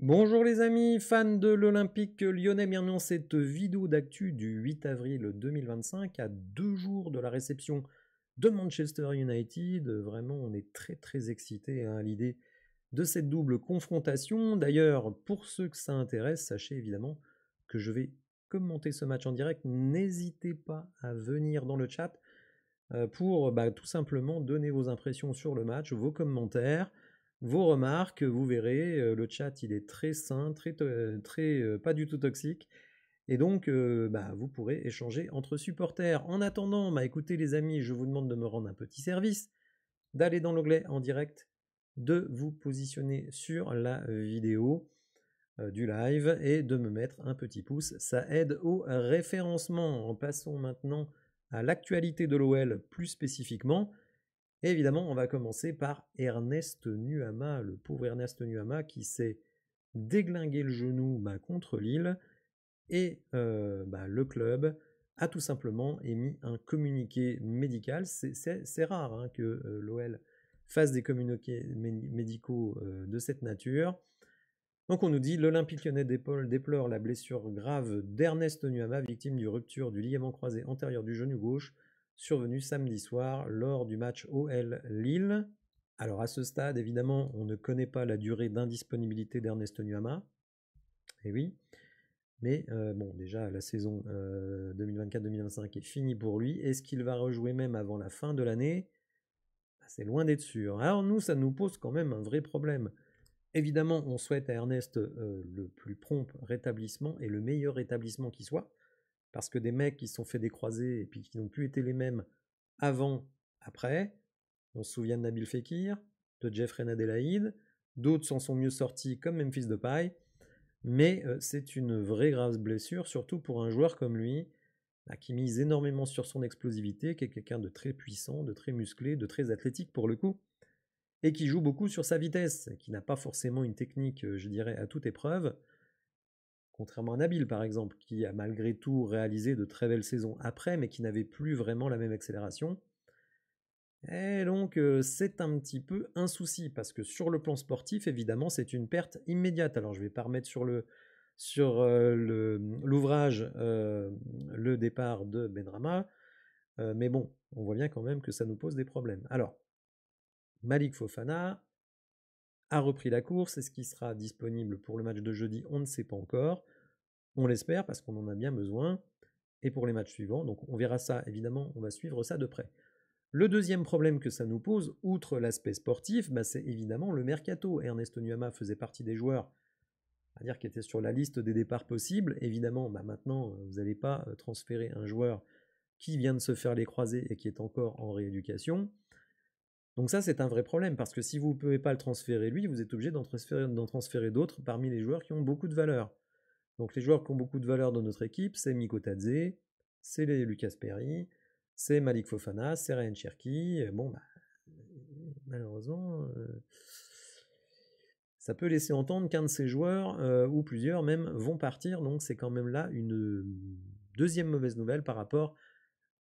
Bonjour les amis, fans de l'Olympique lyonnais, bienvenue dans cette vidéo d'actu du 8 avril 2025, à 2 jours de la réception de Manchester United. Vraiment, on est très excités à l'idée de cette double confrontation. D'ailleurs, pour ceux que ça intéresse, sachez évidemment que je vais commenter ce match en direct. N'hésitez pas à venir dans le chat pour tout simplement donner vos impressions sur le match, vos commentaires, vos remarques. Vous verrez, le chat il est très sain, très pas du tout toxique. Et donc, vous pourrez échanger entre supporters. En attendant, écoutez les amis, je vous demande de me rendre un petit service, d'aller dans l'onglet en direct, de vous positionner sur la vidéo du live et de me mettre un petit pouce. Ça aide au référencement. Passons maintenant à l'actualité de l'OL plus spécifiquement. Et évidemment, on va commencer par Ernest Nuama, le pauvre Ernest Nuama qui s'est déglingué le genou contre Lille. Et le club a tout simplement émis un communiqué médical. C'est rare que l'OL fasse des communiqués médicaux de cette nature. Donc on nous dit l'Olympique lyonnais déplore la blessure grave d'Ernest Nuama, victime d'une rupture du ligament croisé antérieur du genou gauche, survenue samedi soir lors du match OL Lille. Alors à ce stade, évidemment, on ne connaît pas la durée d'indisponibilité d'Ernest Nuama. Et oui, mais déjà la saison 2024-2025 est finie pour lui. Est-ce qu'il va rejouer même avant la fin de l'année? C'est loin d'être sûr. Alors nous, ça nous pose quand même un vrai problème. Évidemment, on souhaite à Ernest le plus prompt rétablissement et le meilleur rétablissement qui soit, parce que des mecs qui se sont fait des croisés et puis qui n'ont plus été les mêmes avant, après, on se souvient de Nabil Fekir, de Jeffrey Adelaide, d'autres s'en sont mieux sortis comme Memphis Depay, mais c'est une vraie grave blessure, surtout pour un joueur comme lui, qui mise énormément sur son explosivité, qui est quelqu'un de très puissant, de très musclé, de très athlétique pour le coup, et qui joue beaucoup sur sa vitesse, qui n'a pas forcément une technique, je dirais, à toute épreuve, contrairement à Nabil par exemple, qui a malgré tout réalisé de très belles saisons après, mais qui n'avait plus vraiment la même accélération. Et donc c'est un petit peu un souci, parce que sur le plan sportif, évidemment, c'est une perte immédiate. Alors je ne vais pas remettre sur l'ouvrage le départ de Benrahma, mais bon, on voit bien quand même que ça nous pose des problèmes. Alors, Malik Fofana a repris la course. Est-ce qu'il sera disponible pour le match de jeudi? On ne sait pas encore. On l'espère parce qu'on en a bien besoin. Et pour les matchs suivants, donc on verra ça, évidemment, on va suivre ça de près. Le deuxième problème que ça nous pose, outre l'aspect sportif, c'est évidemment le mercato. Ernest Nuama faisait partie des joueurs, à dire qui étaient sur la liste des départs possibles. Évidemment, maintenant, vous n'allez pas transférer un joueur qui vient de se faire les croisés et qui est encore en rééducation. Donc ça, c'est un vrai problème, parce que si vous ne pouvez pas le transférer lui, vous êtes obligé d'en transférer d'autres parmi les joueurs qui ont beaucoup de valeur. Donc les joueurs qui ont beaucoup de valeur dans notre équipe, c'est Miko Tadze, c'est Lucas Perry, c'est Malik Fofana, c'est Ryan Cherki. Malheureusement, ça peut laisser entendre qu'un de ces joueurs, ou plusieurs même, vont partir. Donc c'est quand même là une deuxième mauvaise nouvelle par rapport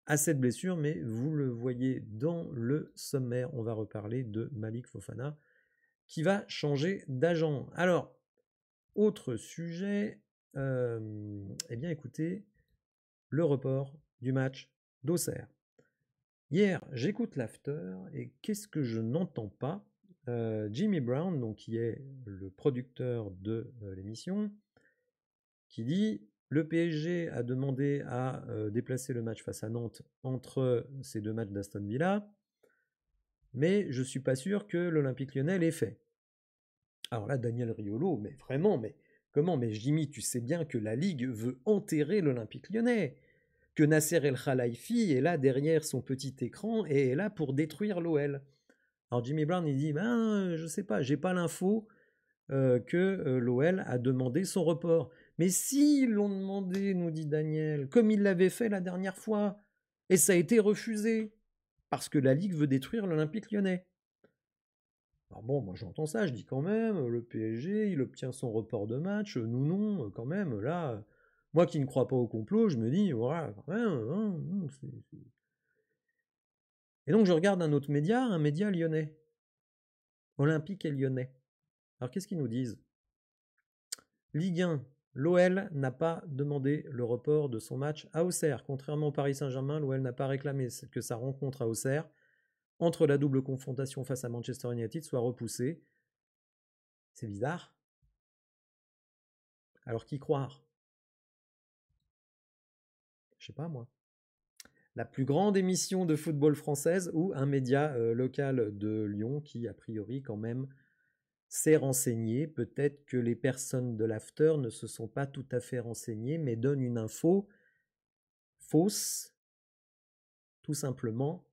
à cette blessure, mais vous le voyez dans le sommaire, on va reparler de Malik Fofana qui va changer d'agent. Alors, autre sujet, bien écoutez, le report du match d'Auxerre. Hier, j'écoute l'after et qu'est-ce que je n'entends pas? Jimmy Brown, donc, qui est le producteur de l'émission, qui dit: le PSG a demandé à déplacer le match face à Nantes entre ces deux matchs d'Aston Villa, mais je ne suis pas sûr que l'Olympique lyonnais l'ait fait. Alors là, Daniel Riolo, mais vraiment, mais comment? Mais Jimmy, tu sais bien que la Ligue veut enterrer l'Olympique lyonnais, que Nasser El Khelaifi est là derrière son petit écran et est là pour détruire l'OL. Alors Jimmy Brown, il dit: je sais pas, j'ai pas l'info que l'OL a demandé son report. Mais s'ils l'ont demandé, nous dit Daniel, comme il l'avait fait la dernière fois, et ça a été refusé, parce que la Ligue veut détruire l'Olympique lyonnais. Alors bon, moi j'entends ça, je dis quand même, le PSG, il obtient son report de match, nous non, quand même, là, moi qui ne crois pas au complot, je me dis, voilà, quand même, Et donc je regarde un autre média, un média lyonnais, Olympique et lyonnais. Alors qu'est-ce qu'ils nous disent? Ligue 1, l'OL n'a pas demandé le report de son match à Auxerre. Contrairement au Paris Saint-Germain, l'OL n'a pas réclamé que sa rencontre à Auxerre, entre la double confrontation face à Manchester United, soit repoussée. C'est bizarre. Alors qui croire? Je sais pas moi. La plus grande émission de football française ou un média local de Lyon qui, a priori, quand même, s'est renseigné. Peut-être que les personnes de l'after ne se sont pas tout à fait renseignées, mais donnent une info fausse, tout simplement,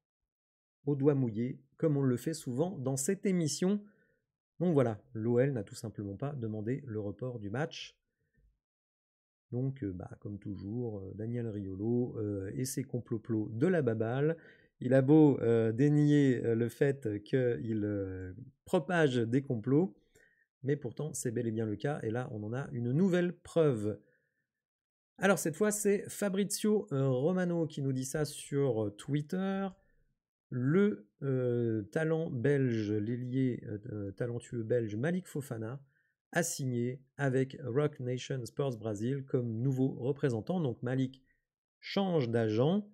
au doigt mouillé, comme on le fait souvent dans cette émission. Donc voilà, l'OL n'a tout simplement pas demandé le report du match. Donc, comme toujours, Daniel Riolo et ses complots de la baballe. Il a beau dénier le fait qu'il propage des complots, mais pourtant c'est bel et bien le cas, et là on en a une nouvelle preuve. Alors cette fois c'est Fabrizio Romano qui nous dit ça sur Twitter. Le talent belge, l'ailier talentueux belge Malik Fofana a signé avec Rock Nation Sports Brazil comme nouveau représentant. Donc Malik change d'agent.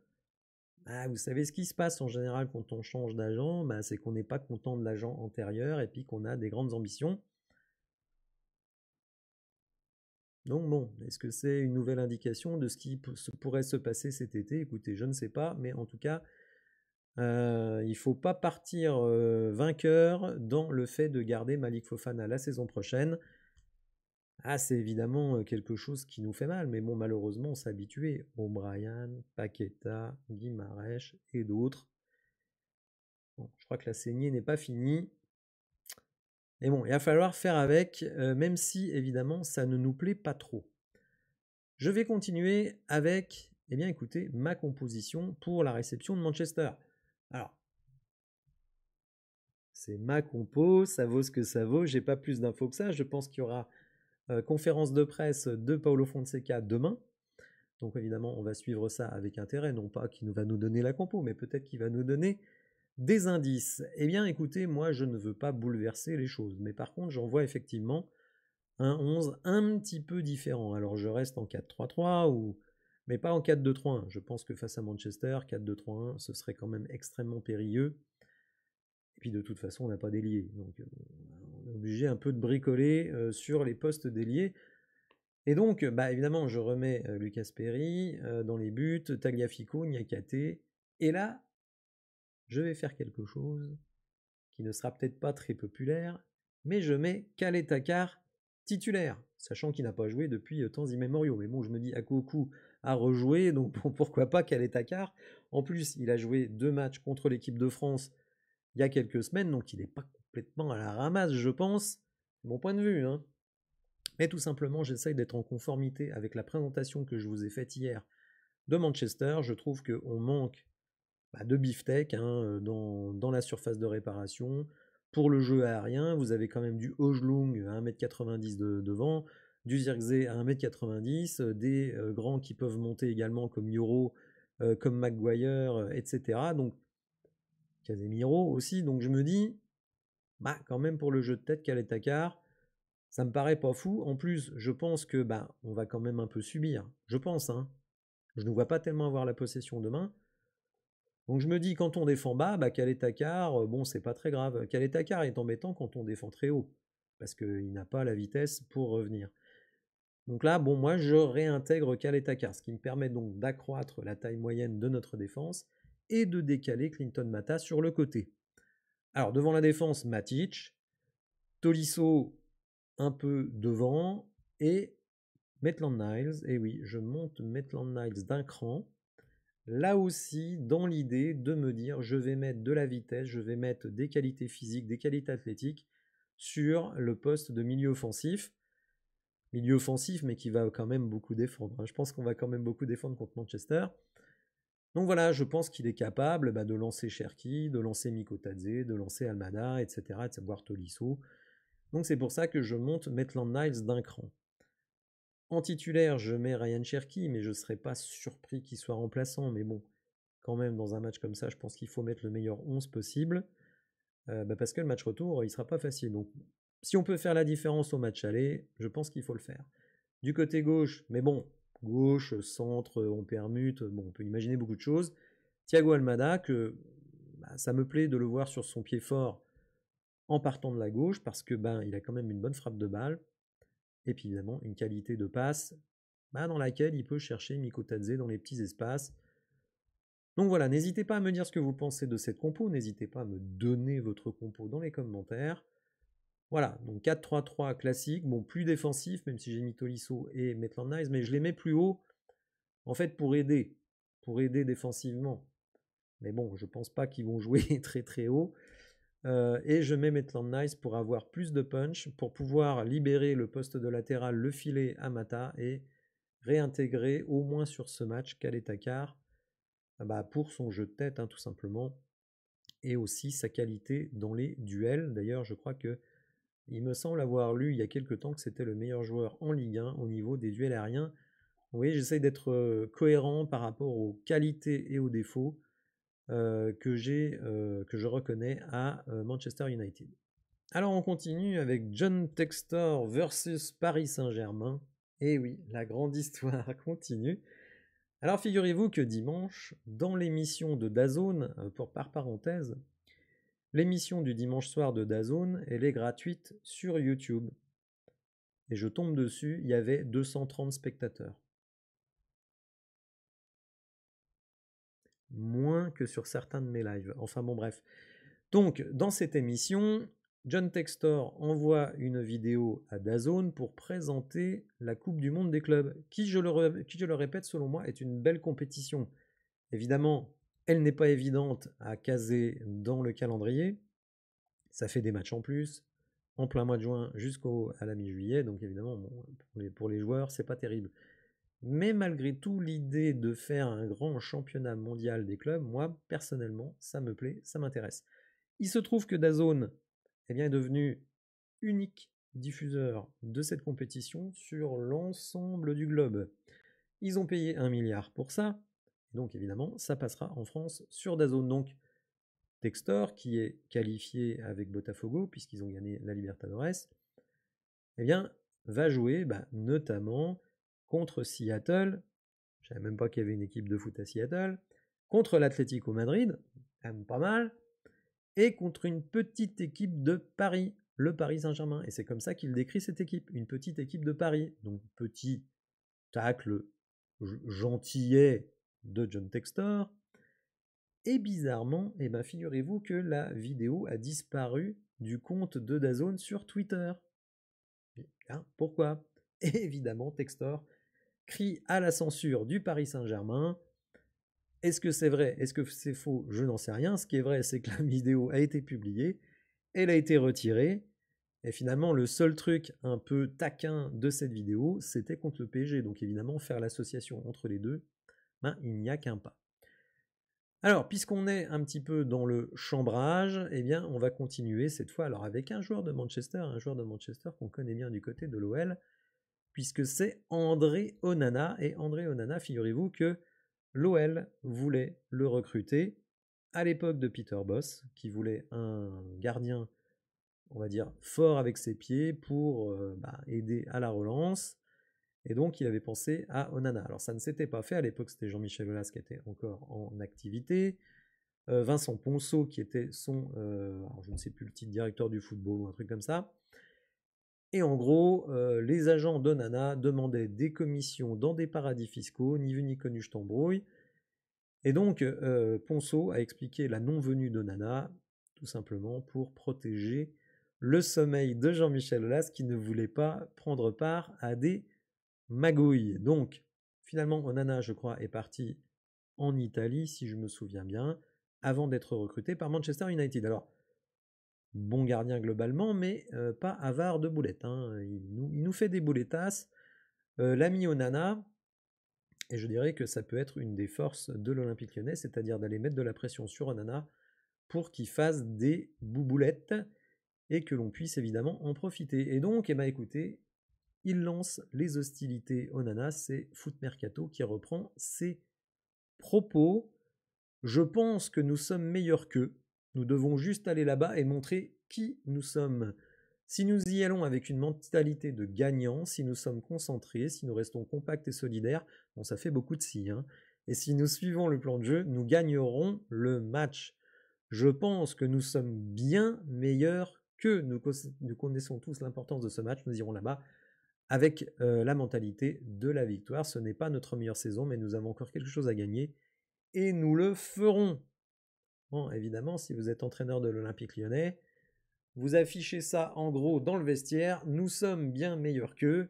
Vous savez ce qui se passe en général quand on change d'agent, c'est qu'on n'est pas content de l'agent antérieur et puis qu'on a des grandes ambitions. Donc bon, est-ce que c'est une nouvelle indication de ce qui pourrait se passer cet été? Écoutez, je ne sais pas, mais en tout cas, il ne faut pas partir vainqueur dans le fait de garder Malik Fofana la saison prochaine. C'est évidemment quelque chose qui nous fait mal, mais bon, malheureusement, on s'est habitué. O'Brien, Paqueta, Guimarães et d'autres. Bon, je crois que la saignée n'est pas finie. Et bon, il va falloir faire avec, même si évidemment ça ne nous plaît pas trop. Je vais continuer avec, écoutez, ma composition pour la réception de Manchester. Alors, c'est ma compo, ça vaut ce que ça vaut, j'ai pas plus d'infos que ça. Je pense qu'il y aura conférence de presse de Paulo Fonseca demain. Donc évidemment, on va suivre ça avec intérêt, non pas qu'il va nous donner la compo, mais peut-être qu'il va nous donner des indices. Écoutez, moi je ne veux pas bouleverser les choses, mais par contre j'en vois effectivement un 11 un petit peu différent. Alors je reste en 4-3-3 mais pas en 4-2-3-1. Je pense que face à Manchester, 4-2-3-1, ce serait quand même extrêmement périlleux. Et puis de toute façon, on n'a pas d'ailier. Donc on est obligé un peu de bricoler sur les postes d'ailier. Et donc, évidemment, je remets Lucas Perry dans les buts, Tagliafico, Niakate. Et là, je vais faire quelque chose qui ne sera peut-être pas très populaire, mais je mets Kale Takar titulaire, sachant qu'il n'a pas joué depuis temps immémoriaux. Mais bon, je me dis, Akoku a rejoué, donc pourquoi pas Kale Takar. En plus, il a joué 2 matchs contre l'équipe de France il y a quelques semaines, donc il n'est pas complètement à la ramasse, je pense. C'est mon point de vue, hein. Mais tout simplement, j'essaye d'être en conformité avec la présentation que je vous ai faite hier de Manchester. Je trouve qu'on manque de beefsteak dans la surface de réparation. Pour le jeu aérien, vous avez quand même du Højlund à 1m90 devant, du Zirkzee à 1m90, des grands qui peuvent monter également comme Yoro, comme Maguire, etc. Donc Casemiro aussi. Donc je me dis, quand même pour le jeu de tête, Kale Takar, ça me paraît pas fou. En plus, je pense que on va quand même un peu subir. Je pense, hein. Je ne vois pas tellement avoir la possession demain. Donc je me dis, quand on défend bas, Kale Takar, bon, c'est pas très grave. Kale Takar est embêtant quand on défend très haut, parce qu'il n'a pas la vitesse pour revenir. Donc là, bon, moi, je réintègre Kale Takar, ce qui me permet donc d'accroître la taille moyenne de notre défense et de décaler Clinton Mata sur le côté. Alors, devant la défense, Matic, Tolisso un peu devant, et Maitland-Niles. Et oui, je monte Maitland-Niles d'un cran. Là aussi, dans l'idée de me dire, je vais mettre de la vitesse, je vais mettre des qualités physiques, des qualités athlétiques sur le poste de milieu offensif. Milieu offensif, mais qui va quand même beaucoup défendre. Je pense qu'on va quand même beaucoup défendre contre Manchester. Donc voilà, je pense qu'il est capable de lancer Cherki, de lancer Mikotadze, de lancer Almada, etc., de savoir Tolisso. Donc c'est pour ça que je monte Maitland-Niles d'un cran. En titulaire, je mets Ryan Cherki, mais je ne serais pas surpris qu'il soit remplaçant. Mais bon, quand même, dans un match comme ça, je pense qu'il faut mettre le meilleur 11 possible. Parce que le match retour, il ne sera pas facile. Donc, si on peut faire la différence au match aller, je pense qu'il faut le faire. Du côté gauche, mais bon, gauche, centre, on permute, bon, on peut imaginer beaucoup de choses. Thiago Almada, que ça me plaît de le voir sur son pied fort en partant de la gauche, parce que il a quand même une bonne frappe de balle, et puis évidemment une qualité de passe dans laquelle il peut chercher Mikotadze dans les petits espaces. Donc voilà, n'hésitez pas à me dire ce que vous pensez de cette compo, n'hésitez pas à me donner votre compo dans les commentaires. Voilà, donc 4-3-3 classique, bon, plus défensif, même si j'ai mis Tolisso et Maitland Niles, mais je les mets plus haut, en fait, pour aider défensivement. Mais bon, je pense pas qu'ils vont jouer très très haut. Et je mets Maitland Niles pour avoir plus de punch, pour pouvoir libérer le poste de latéral, le filet à Mata, et réintégrer au moins sur ce match Khaled Takar pour son jeu de tête, tout simplement, et aussi sa qualité dans les duels. D'ailleurs, je crois que il me semble avoir lu il y a quelques temps que c'était le meilleur joueur en Ligue 1 au niveau des duels aériens. Vous voyez, j'essaye d'être cohérent par rapport aux qualités et aux défauts que je reconnais à Manchester United. Alors on continue avec John Textor versus Paris Saint-Germain. Et oui, la grande histoire continue. Alors figurez-vous que dimanche, dans l'émission de DAZN, par parenthèse, l'émission du dimanche soir de DAZN, elle est gratuite sur YouTube. Et je tombe dessus, il y avait 230 spectateurs. Moins que sur certains de mes lives. Enfin bon bref. Donc dans cette émission, John Textor envoie une vidéo à DAZN pour présenter la Coupe du Monde des clubs, qui je le répète selon moi est une belle compétition. Évidemment, elle n'est pas évidente à caser dans le calendrier. Ça fait des matchs en plus, en plein mois de juin jusqu'à la mi-juillet, donc évidemment, pour les joueurs, c'est pas terrible. Mais malgré tout, l'idée de faire un grand championnat mondial des clubs, moi, personnellement, ça me plaît, ça m'intéresse. Il se trouve que DAZN est devenu unique diffuseur de cette compétition sur l'ensemble du globe. Ils ont payé 1 milliard pour ça, donc évidemment, ça passera en France sur DAZN. Donc, Textor, qui est qualifié avec Botafogo, puisqu'ils ont gagné la Libertadores, va jouer notamment contre Seattle. Je ne savais même pas qu'il y avait une équipe de foot à Seattle. Contre l'Atlético Madrid, quand même pas mal. Et contre une petite équipe de Paris, le Paris Saint-Germain. Et c'est comme ça qu'il décrit cette équipe, une petite équipe de Paris. Donc petit tacle gentillet de John Textor. Et bizarrement, figurez-vous que la vidéo a disparu du compte de DAZN sur Twitter. Pourquoi ? Et évidemment, Textor crie à la censure du Paris Saint-Germain. Est-ce que c'est vrai ? Est-ce que c'est faux ? Je n'en sais rien. Ce qui est vrai, c'est que la vidéo a été publiée, elle a été retirée, et finalement, le seul truc un peu taquin de cette vidéo, c'était contre le PSG. Donc évidemment, faire l'association entre les deux, il n'y a qu'un pas. Alors, puisqu'on est un petit peu dans le chambrage, on va continuer cette fois avec un joueur de Manchester qu'on connaît bien du côté de l'OL, puisque c'est André Onana. Et André Onana, figurez-vous que l'OL voulait le recruter à l'époque de Peter Bosz, qui voulait un gardien, on va dire, fort avec ses pieds pour aider à la relance. Et donc, il avait pensé à Onana. Alors, ça ne s'était pas fait. À l'époque, c'était Jean-Michel Aulas qui était encore en activité. Vincent Ponceau, qui était son, alors je ne sais plus le titre, directeur du football ou un truc comme ça. Et en gros, les agents d'Onana demandaient des commissions dans des paradis fiscaux, ni vu ni connu, je t'embrouille. Et donc, Ponceau a expliqué la non-venue d'Onana, tout simplement pour protéger le sommeil de Jean-Michel Aulas, qui ne voulait pas prendre part à des magouille. Donc, finalement, Onana, je crois, est parti en Italie, si je me souviens bien, avant d'être recruté par Manchester United. Alors, bon gardien globalement, mais pas avare de boulettes. Il nous fait des boulettasses. L'ami Onana, et je dirais que ça peut être une des forces de l'Olympique Lyonnais, c'est-à-dire d'aller mettre de la pression sur Onana pour qu'il fasse des bouboulettes et que l'on puisse évidemment en profiter. Et donc, écoutez, il lance les hostilités Onana, c'est Foot Mercato qui reprend ses propos. Je pense que nous sommes meilleurs qu'eux. Nous devons juste aller là-bas et montrer qui nous sommes. Si nous y allons avec une mentalité de gagnant, si nous sommes concentrés, si nous restons compacts et solidaires, bon, ça fait beaucoup de si, hein, et si nous suivons le plan de jeu, nous gagnerons le match. Je pense que nous sommes bien meilleurs que nous connaissons tous l'importance de ce match. Nous irons là-bas avec la mentalité de la victoire. Ce n'est pas notre meilleure saison, mais nous avons encore quelque chose à gagner et nous le ferons. Bon, évidemment, si vous êtes entraîneur de l'Olympique Lyonnais, vous affichez ça en gros dans le vestiaire. Nous sommes bien meilleurs qu'eux.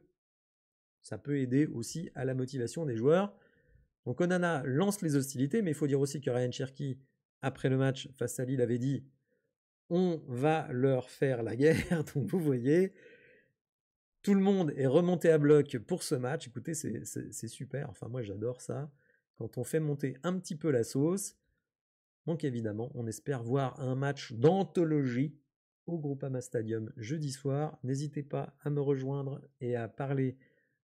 Ça peut aider aussi à la motivation des joueurs. Donc Onana lance les hostilités, mais il faut dire aussi que Ryan Cherki, après le match face à Lille, avait dit on va leur faire la guerre. Donc vous voyez, tout le monde est remonté à bloc pour ce match. Écoutez, c'est super. Enfin, moi, j'adore ça. Quand on fait monter un petit peu la sauce. Donc évidemment, on espère voir un match d'anthologie au Groupama Stadium jeudi soir. N'hésitez pas à me rejoindre et à parler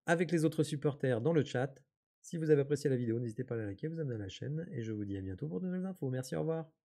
avec les autres supporters dans le chat. Si vous avez apprécié la vidéo, n'hésitez pas à la liker, vous abonner à la chaîne et je vous dis à bientôt pour de nouvelles infos. Merci, au revoir.